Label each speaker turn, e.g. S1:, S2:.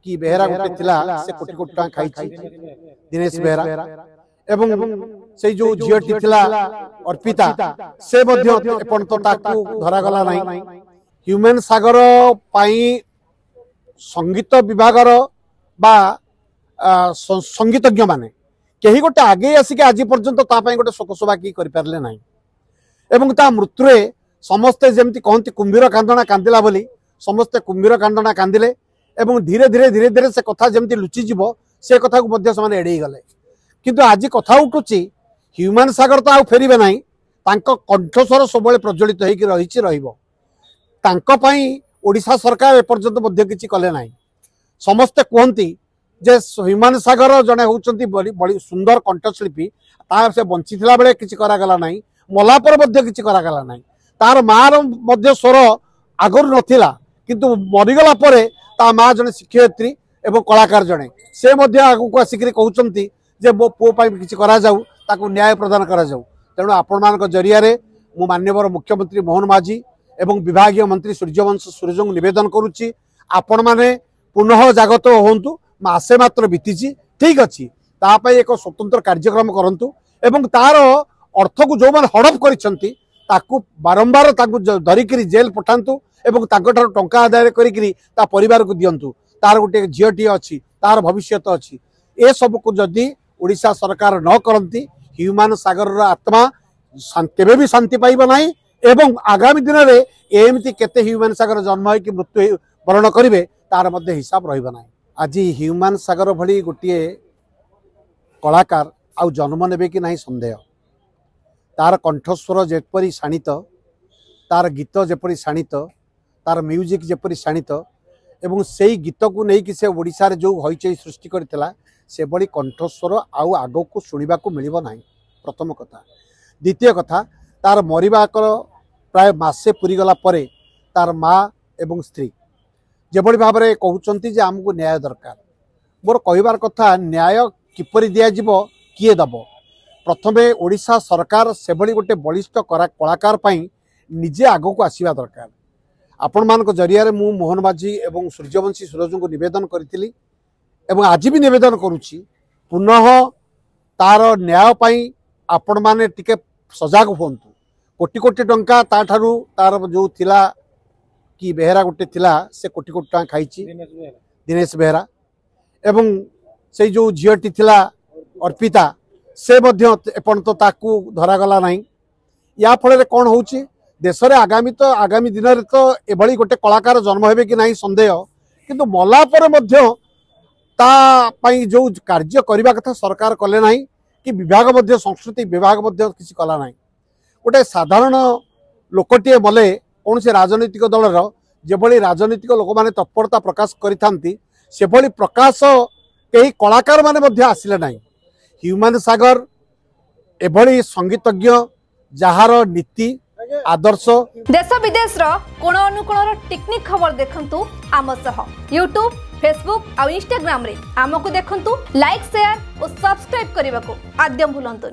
S1: कि बेहरा गोटे थिला से कोटी कोटी टका खाइछि दिनेश बेहरा एवं से जो झीटी थिला अर्पिता से मध्य एपन तो ताकू धरा गला नाही ह्यूमन सागर पाई संगीत विभागर बा संगीतज्ञ माने कहीं गोटे आगे आसिक आज पर्यंत गोटे शोकसभा कि पारे ना एवं ता मृत्यु समस्ते जमती कहती कुंभीर कांदना कांदिला बोली समस्ते कुंभीर कांदना कांदिले एवं धीरे धीरे धीरे धीरे से कथा जमती लुचिजीव से कथा को एड़े गले किंतु आज कथा उठुची ह्यूमन सागर तो आउ फेरबे ना कंठस्वर सब प्रज्वलित होई ओडिशा सरकार एपर्यंत किसी कले ना समस्ते कहती जे ह्यूमन सागर जड़े होती बड़ी सुंदर कंठशिल्पी तार से बंची बेले किसी करागला ना मलापर किसी करागला ना तार मार स्वर आगर नथिला किंतु मरीगला ता माँ जड़े शिक्षयित्री एवं कलाकार जड़े से आगू आसिक कहते जे मो पुओ किसी करा जाऊ ताकू न्याय प्रदान करा जाऊ तेणु आपण मान जरिया मु माननीय मुख्यमंत्री मोहन माझी एवं विभागीय मंत्री सूर्यवंश सूर्य को निवेदन करुच्ची आपण माने पुनः जागत होंतु मासे मात्र बीती ठीक अच्छी तापाई एक स्वतंत्र कार्यक्रम करंतु एवं तार अर्थ को जो मैंने हड़प करिसेंती ताकू बारंबार धरिक जेल पठातु एवं टंका आदाय करा परिवार को दिंतु तार गोटे झीटी अच्छी तार भविष्य अच्छी ए सब को जदि ओडिशा सरकार न करती ह्यूमन सागर आत्मा केबे भी शांति पाइब नहीं एवं आगामी दिन में एमती केते ह्यूमन सागर जन्म हो मृत्यु वरण करेंगे तार मध्य हिसाब रहिबा नहीं आज ह्यूमन सागर भली गोटे कलाकार आउ जन्म नेबे कि नहीं संदेह तार कंठस्वर जेपरी शाणित तार गीत जेपरी शाणित तार म्यूजिक जेपरी शाणित एवं से गीत को लेकिन से ओडिशा रे जो हईचई सृष्टि करथिला से बड़ी कंठस्वर आउ आग को शुणा मिलिबो नाही प्रथम कथा द्वितीय कथा तार मरिबा प्राय मासे पूरी गला परे तार माँ एवं स्त्री जेभली भाव में कहते जे आमको न्याय दरकार मोर कहबार कथा न्याय किपरि दियाजिबो किए दब प्रथमे ओडिशा सरकार से भली गोटे बलिष्ठ कलाकार पाई निजे आग को आसवा दरकार आपण मान जरिया मु मोहन माझी एवं सूर्यवंशी सूरज को निवेदन करी एवं आज भी निवेदन करुच्ची पुनः तार न्याय पाई आपण माने टिके सजग हूँ कोटी कोटी टंका ताठारू तार जो थिला कि बेहरा गोटे थिला से कोटी कोटी टंका खाइछि दिनेश बेहरा एवं से जो झीटी थिला अर्पिता से मध्य एपन तो ताकू धरा गला नाही या फल कौन होउछि देश रे आगामी दिन में तो एभली गोटे कलाकार जन्म हेबे कि नहीं संदेह किंतु मला पर मध्य ता पाई जो कार्य करबा कथा सरकार कले नाही कि विभाग मध्य संस्कृति विभाग मध्य किसी कला नाही गोटे साधारण लोकटे मले कौन से राजनैतिक दलर जेभली राजनैतिक लोक माने तत्परता प्रकाश करिथांती सेभली प्रकाश कई कलाकार माने मध्य आसिले नाही ह्यूमन सागर एभली संगीतज्ञ जहार नीति आदर्श
S2: देश विदेश कोण अनुकोण टेक्निक खबर देखंतु आम सह यूट्यूब फेसबुक और इंस्टाग्राम रे आमको देखंतु लाइक शेयर और सब्सक्राइब करने को आद्य भूलंतु।